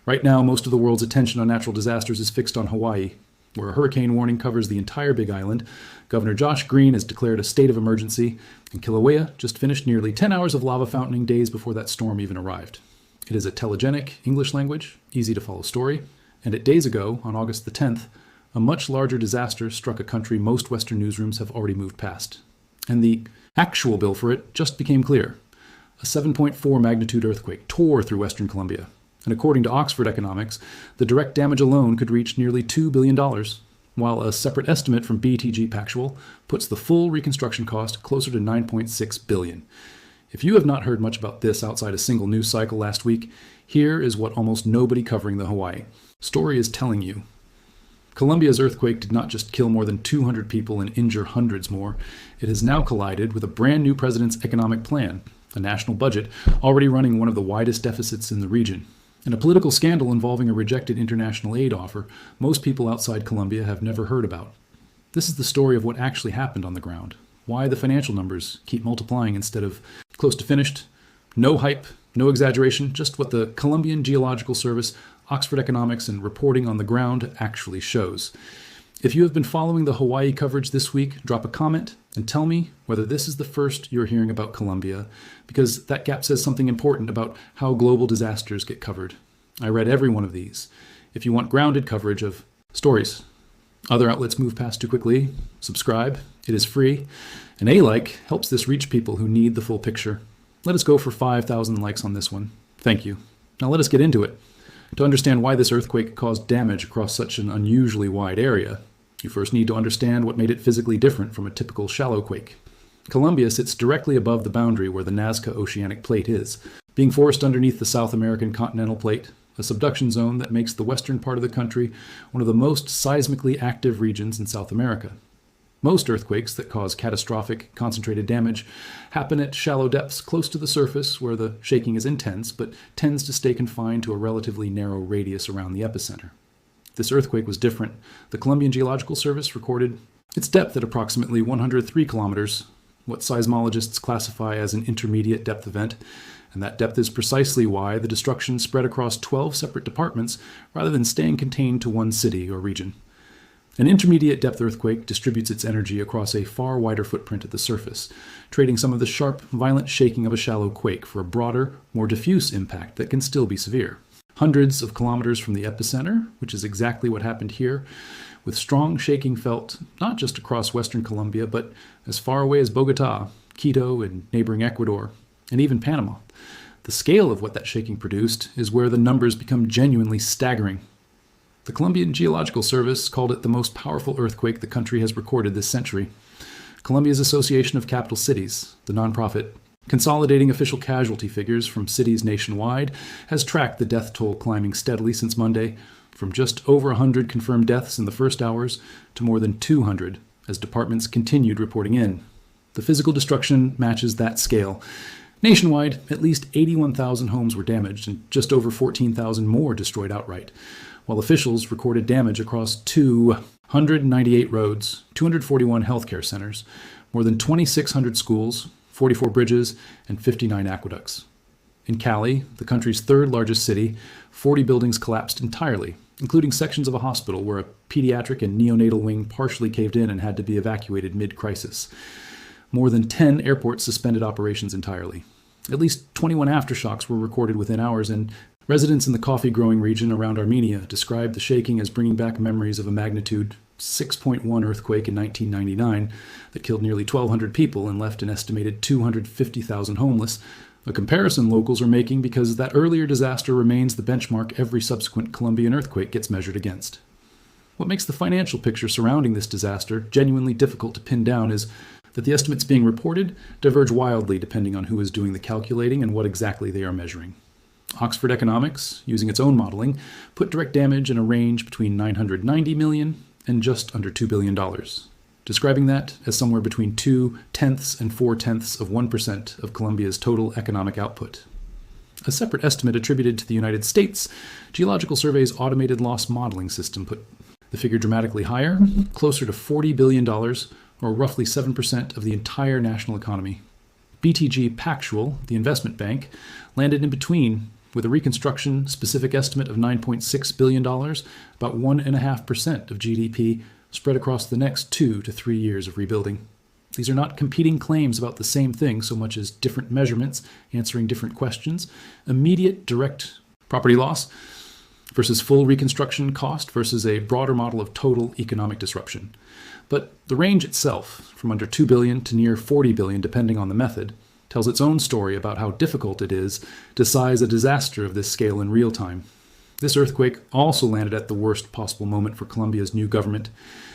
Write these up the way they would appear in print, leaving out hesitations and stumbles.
Right now, most of the world's attention on natural disasters is fixed on Hawaii, where a hurricane warning covers the entire Big Island. Governor Josh Green has declared a state of emergency, and Kilauea just finished nearly 10 hours of lava fountaining days before that storm even arrived. It is a telegenic English language, easy to follow story, and days ago, on August the 10th, a much larger disaster struck a country most Western newsrooms have already moved past. And the actual bill for it just became clear. A 7.4 magnitude earthquake tore through Western Colombia. And according to Oxford Economics, the direct damage alone could reach nearly $2 billion, while a separate estimate from BTG Pactual puts the full reconstruction cost closer to $9.6 billion. If you have not heard much about this outside a single news cycle last week, here is what almost nobody covering the Hawaii story is telling you. Colombia's earthquake did not just kill more than 200 people and injure hundreds more. It has now collided with a brand new president's economic plan, a national budget already running one of the widest deficits in the region, and a political scandal involving a rejected international aid offer most people outside Colombia have never heard about. This is the story of what actually happened on the ground, why the financial numbers keep multiplying instead of close to finished, no hype, no exaggeration, just what the Colombian Geological Service, Oxford Economics, and reporting on the ground actually shows. If you have been following the Hawaii coverage this week, drop a comment and tell me whether this is the first you're hearing about Colombia, because that gap says something important about how global disasters get covered. I read every one of these. If you want grounded coverage of stories other outlets move past too quickly, subscribe. It is free. And a like helps this reach people who need the full picture. Let us go for 5,000 likes on this one. Thank you. Now let us get into it. To understand why this earthquake caused damage across such an unusually wide area, you first need to understand what made it physically different from a typical shallow quake. Colombia sits directly above the boundary where the Nazca Oceanic Plate is, being forced underneath the South American continental plate, a subduction zone that makes the western part of the country one of the most seismically active regions in South America. Most earthquakes that cause catastrophic, concentrated damage happen at shallow depths close to the surface where the shaking is intense, but tends to stay confined to a relatively narrow radius around the epicenter. This earthquake was different. The Colombian Geological Service recorded its depth at approximately 103 kilometers, what seismologists classify as an intermediate depth event, and that depth is precisely why the destruction spread across 12 separate departments rather than staying contained to one city or region. An intermediate depth earthquake distributes its energy across a far wider footprint at the surface, trading some of the sharp, violent shaking of a shallow quake for a broader, more diffuse impact that can still be severe. Hundreds of kilometers from the epicenter, which is exactly what happened here, with strong shaking felt not just across western Colombia, but as far away as Bogota, Quito, and neighboring Ecuador, and even Panama. The scale of what that shaking produced is where the numbers become genuinely staggering. The Colombian Geological Service called it the most powerful earthquake the country has recorded this century. Colombia's Association of Capital Cities, the nonprofit, consolidating official casualty figures from cities nationwide, has tracked the death toll climbing steadily since Monday, from just over 100 confirmed deaths in the first hours to more than 200 as departments continued reporting in. The physical destruction matches that scale. Nationwide, at least 81,000 homes were damaged and just over 14,000 more destroyed outright, while officials recorded damage across 298 roads, 241 healthcare centers, more than 2,600 schools, 44 bridges, and 59 aqueducts. In Cali, the country's third largest city, 40 buildings collapsed entirely, including sections of a hospital where a pediatric and neonatal wing partially caved in and had to be evacuated mid-crisis. More than 10 airports suspended operations entirely. At least 21 aftershocks were recorded within hours, and residents in the coffee-growing region around Armenia described the shaking as bringing back memories of a magnitude 6.1 earthquake in 1999 that killed nearly 1,200 people and left an estimated 250,000 homeless, a comparison locals are making because that earlier disaster remains the benchmark every subsequent Colombian earthquake gets measured against. What makes the financial picture surrounding this disaster genuinely difficult to pin down is that the estimates being reported diverge wildly depending on who is doing the calculating and what exactly they are measuring. Oxford Economics, using its own modeling, put direct damage in a range between $990 million and just under $2 billion, describing that as somewhere between 0.2 and 0.4% of Colombia's total economic output. A separate estimate attributed to the United States Geological Survey's automated loss modeling system put the figure dramatically higher, closer to $40 billion, or roughly 7% of the entire national economy. BTG Pactual, the investment bank, landed in between, with a reconstruction specific estimate of $9.6 billion, about 1.5% of GDP, spread across the next 2 to 3 years of rebuilding. These are not competing claims about the same thing so much as different measurements answering different questions. Immediate direct property loss versus full reconstruction cost versus a broader model of total economic disruption. But the range itself, from under $2 billion to near $40 billion depending on the method, tells its own story about how difficult it is to size a disaster of this scale in real time. This earthquake also landed at the worst possible moment for Colombia's new government,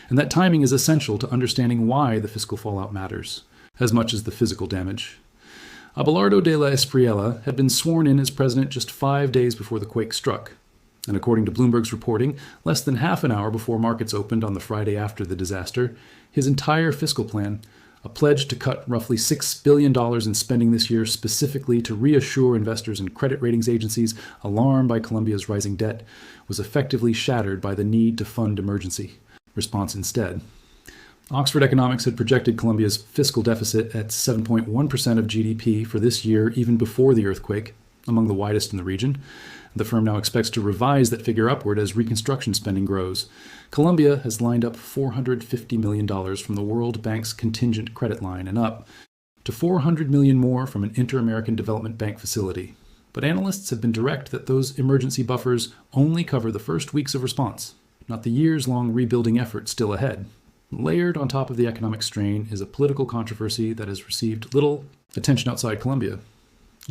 and that timing is essential to understanding why the fiscal fallout matters, as much as the physical damage. Abelardo de la Espriella had been sworn in as president just 5 days before the quake struck, and according to Bloomberg's reporting, less than half an hour before markets opened on the Friday after the disaster, his entire fiscal plan, a pledge to cut roughly $6 billion in spending this year specifically to reassure investors and credit ratings agencies alarmed by Colombia's rising debt, was effectively shattered by the need to fund emergency response instead. Oxford Economics had projected Colombia's fiscal deficit at 7.1% of GDP for this year, even before the earthquake, among the widest in the region. The firm now expects to revise that figure upward as reconstruction spending grows. Colombia has lined up $450 million from the World Bank's contingent credit line and up to $400 million more from an Inter-American Development Bank facility. But analysts have been direct that those emergency buffers only cover the first weeks of response, not the years-long rebuilding effort still ahead. Layered on top of the economic strain is a political controversy that has received little attention outside Colombia.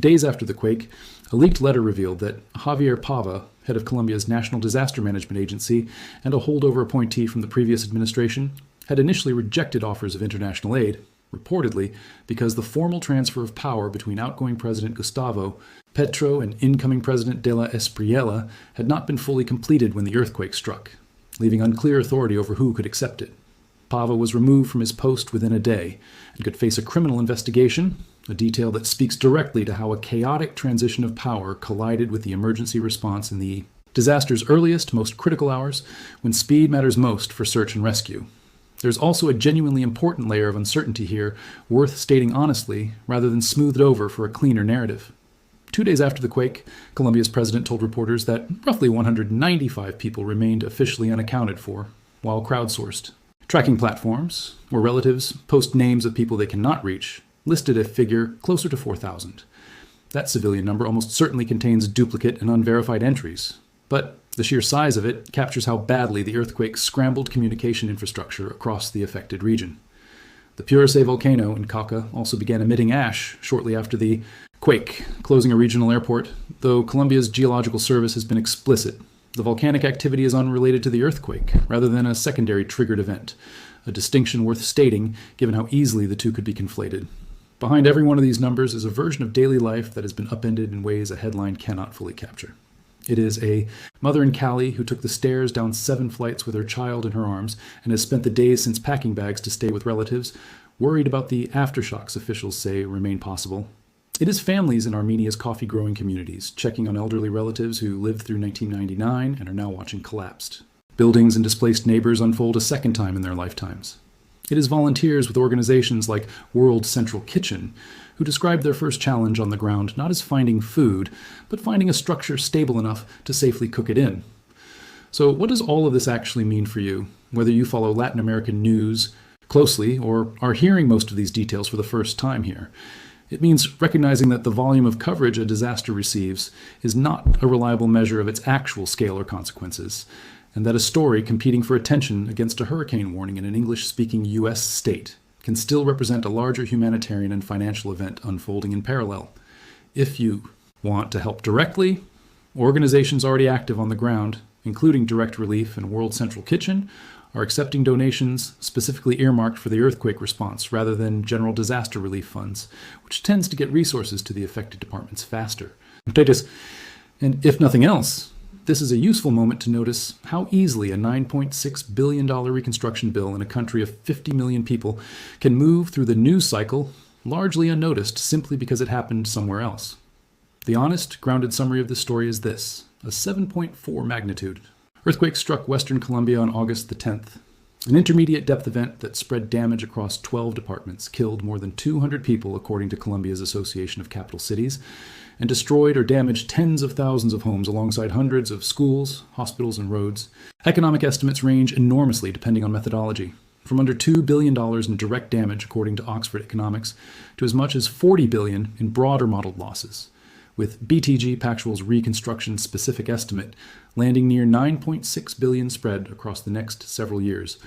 Days after the quake, a leaked letter revealed that Javier Pava, head of Colombia's National Disaster Management Agency and a holdover appointee from the previous administration, had initially rejected offers of international aid, reportedly because the formal transfer of power between outgoing President Gustavo Petro and incoming President de la Espriella had not been fully completed when the earthquake struck, leaving unclear authority over who could accept it. Pava was removed from his post within a day and could face a criminal investigation, a detail that speaks directly to how a chaotic transition of power collided with the emergency response in the disaster's earliest, most critical hours, when speed matters most for search and rescue. There's also a genuinely important layer of uncertainty here, worth stating honestly, rather than smoothed over for a cleaner narrative. 2 days after the quake, Colombia's president told reporters that roughly 195 people remained officially unaccounted for, while crowdsourced. Tracking platforms, where relatives post names of people they cannot reach, listed a figure closer to 4,000. That civilian number almost certainly contains duplicate and unverified entries, but the sheer size of it captures how badly the earthquake scrambled communication infrastructure across the affected region. The Puracé volcano in Cauca also began emitting ash shortly after the quake, closing a regional airport, though Colombia's geological service has been explicit. The volcanic activity is unrelated to the earthquake, rather than a secondary triggered event, a distinction worth stating given how easily the two could be conflated. Behind every one of these numbers is a version of daily life that has been upended in ways a headline cannot fully capture. It is a mother in Cali who took the stairs down 7 flights with her child in her arms and has spent the days since packing bags to stay with relatives, worried about the aftershocks officials say remain possible. It is families in Armenia's coffee-growing communities, checking on elderly relatives who lived through 1999 and are now watching collapsed. Buildings and displaced neighbors unfold a second time in their lifetimes. It is volunteers with organizations like World Central Kitchen who described their first challenge on the ground not as finding food, but finding a structure stable enough to safely cook it in. So what does all of this actually mean for you, whether you follow Latin American news closely or are hearing most of these details for the first time here? It means recognizing that the volume of coverage a disaster receives is not a reliable measure of its actual scale or consequences, and that a story competing for attention against a hurricane warning in an English-speaking U.S. state can still represent a larger humanitarian and financial event unfolding in parallel. If you want to help directly, organizations already active on the ground, including Direct Relief and World Central Kitchen, are accepting donations specifically earmarked for the earthquake response rather than general disaster relief funds, which tends to get resources to the affected departments faster. And if nothing else, this is a useful moment to notice how easily a $9.6 billion reconstruction bill in a country of 50 million people can move through the news cycle largely unnoticed simply because it happened somewhere else. The honest, grounded summary of this story is this: a 7.4 magnitude. Earthquake struck western Colombia on August the 10th. An intermediate depth event that spread damage across 12 departments, killed more than 200 people according to Colombia's Association of Capital Cities, and destroyed or damaged tens of thousands of homes alongside hundreds of schools, hospitals, and roads. Economic estimates range enormously depending on methodology, from under $2 billion in direct damage, according to Oxford Economics, to as much as $40 billion in broader modeled losses, with BTG Pactual's reconstruction specific estimate landing near $9.6 billion spread across the next several years.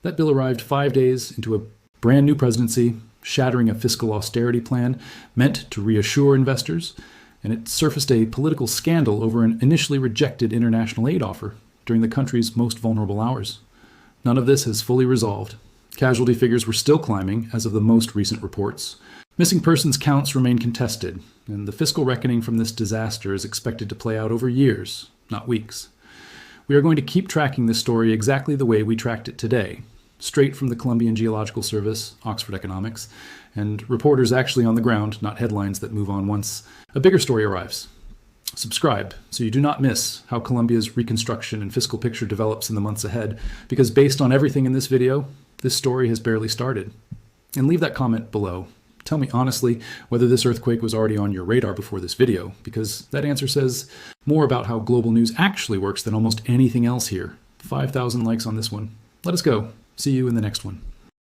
That bill arrived 5 days into a brand new presidency, shattering a fiscal austerity plan meant to reassure investors, and it surfaced a political scandal over an initially rejected international aid offer during the country's most vulnerable hours. None of this has fully resolved. Casualty figures were still climbing as of the most recent reports. Missing persons counts remain contested, and the fiscal reckoning from this disaster is expected to play out over years, not weeks. We are going to keep tracking this story exactly the way we tracked it today, straight from the Colombian Geological Service, Oxford Economics, and reporters actually on the ground, not headlines that move on once a bigger story arrives. Subscribe so you do not miss how Colombia's reconstruction and fiscal picture develops in the months ahead, because based on everything in this video, this story has barely started. And leave that comment below. Tell me honestly whether this earthquake was already on your radar before this video, because that answer says more about how global news actually works than almost anything else here. 5,000 likes on this one. Let us go. See you in the next one.